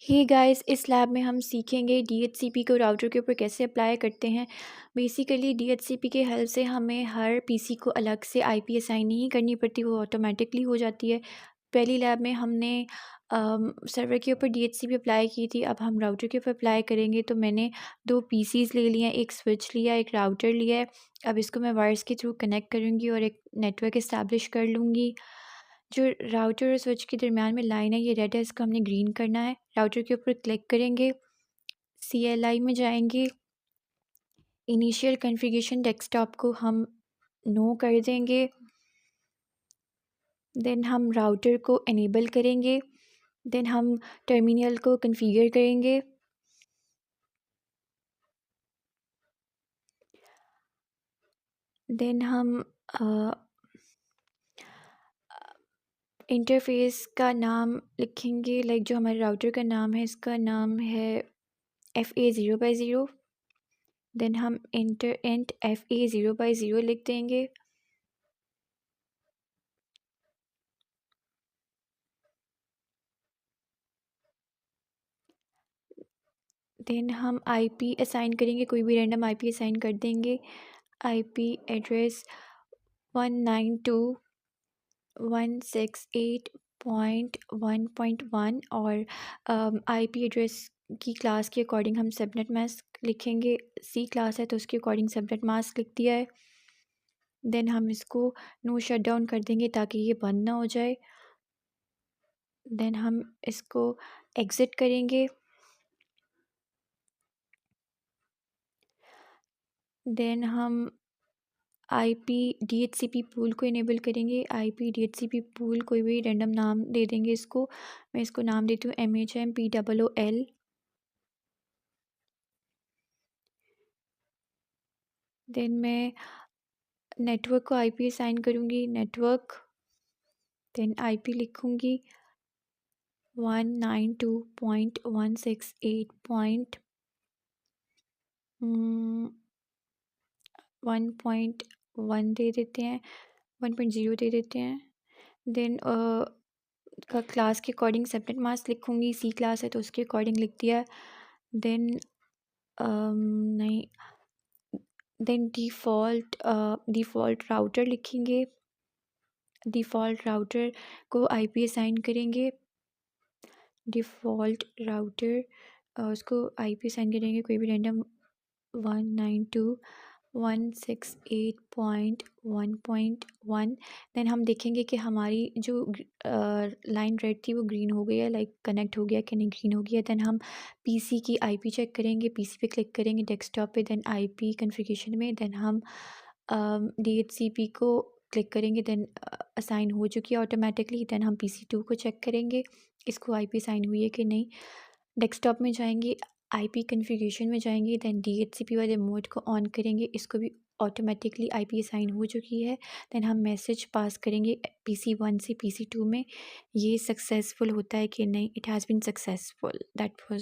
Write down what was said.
Hey guys, इस lab में हम सीखेंगे डीएचसीपी को राउटर के ऊपर कैसे अप्लाई करते हैं। बेसिकली डीएचसीपी के हेल्प से हमें हर पीसी को अलग से आईपी असाइन नहीं करनी पड़ती, वो ऑटोमेटिकली हो जाती है। पहली लैब में हमने सर्वर के ऊपर डीएचसीपी अप्लाई की थी, अब हम राउटर के ऊपर अप्लाई करेंगे। तो मैंने 2 पीसीज ले लिए हैं, एक स्विच लिया, एक राउटर लिया है। अब इसको मैं वायर्स के थ्रू कनेक्ट करूँगी और एक नेटवर्क इस्टेब्लिश कर लूँगी। जो राउटर और स्विच के दरमियान में लाइन है, ये रेड है, इसको हमने ग्रीन करना है। राउटर के ऊपर क्लिक करेंगे, CLI में जाएंगे, इनिशियल कॉन्फ़िगरेशन डेस्कटॉप को हम नो कर देंगे। देन हम राउटर को इनेबल करेंगे। देन हम टर्मिनल को कॉन्फ़िगर करेंगे। देन हम इंटरफेस का नाम लिखेंगे, लाइक जो हमारे राउटर का नाम है, इसका नाम है FA0/0। देन हम इंट FA0/0 लिख देंगे। देन हम आईपी असाइन करेंगे, कोई भी रैंडम आईपी असाइन कर देंगे। आईपी एड्रेस 192.168.1.1 और आईपी एड्रेस की क्लास के अकॉर्डिंग हम सबनेट मास्क लिखेंगे। सी क्लास है तो उसके अकॉर्डिंग सबनेट मास्क लिख दिया है। देन हम इसको नो शट डाउन कर देंगे ताकि ये बंद ना हो जाए। देन हम इसको एग्ज़िट करेंगे। देन हम आईपी डीएचसीपी पूल को इनेबल करेंगे। आईपी डीएचसीपी पूल कोई भी रैंडम नाम दे देंगे इसको। मैं इसको नाम देती हूँ MHMPOOL। देन मैं नेटवर्क को आईपी असाइन करूँगी, नेटवर्क। देन आईपी लिखूँगी 192.168.1.1 दे देते हैं, 1.0 दे देते हैं। देन का क्लास के अकॉर्डिंग सबनेट मास्क लिखूँगी, सी क्लास है तो उसके अकॉर्डिंग लिख दिया। देन नहीं, देन डिफ़ॉल्ट राउटर लिखेंगे। डिफ़ॉल्ट राउटर को आईपी असाइन करेंगे। डिफ़ॉल्ट राउटर उसको आईपी असाइन करेंगे, कोई भी रैंडम 192.168.1.1। देन हम देखेंगे कि हमारी जो लाइन रेड थी वो ग्रीन हो गई है, लाइक कनेक्ट हो गया कि नहीं, ग्रीन हो गया। देन हम पीसी की आईपी चेक करेंगे, पीसी पे क्लिक करेंगे डेस्कटॉप पे, देन आईपी कॉन्फ़िगरेशन में। देन हम डीएचसीपी को क्लिक करेंगे, देन असाइन हो चुकी है ऑटोमेटिकली। देन हम PC2 को चेक करेंगे, इसको आईपी असाइन हुई है कि नहीं। डेस्कटॉप में जाएंगे, आईपी कॉन्फ़िगरेशन में जाएंगे, देन डीएचसीपी वाले मोड को ऑन करेंगे, इसको भी ऑटोमेटिकली आईपी असाइन हो चुकी है। देन हम मैसेज पास करेंगे PC1 से PC2 में, ये सक्सेसफुल होता है कि नहीं। It has been successful. That was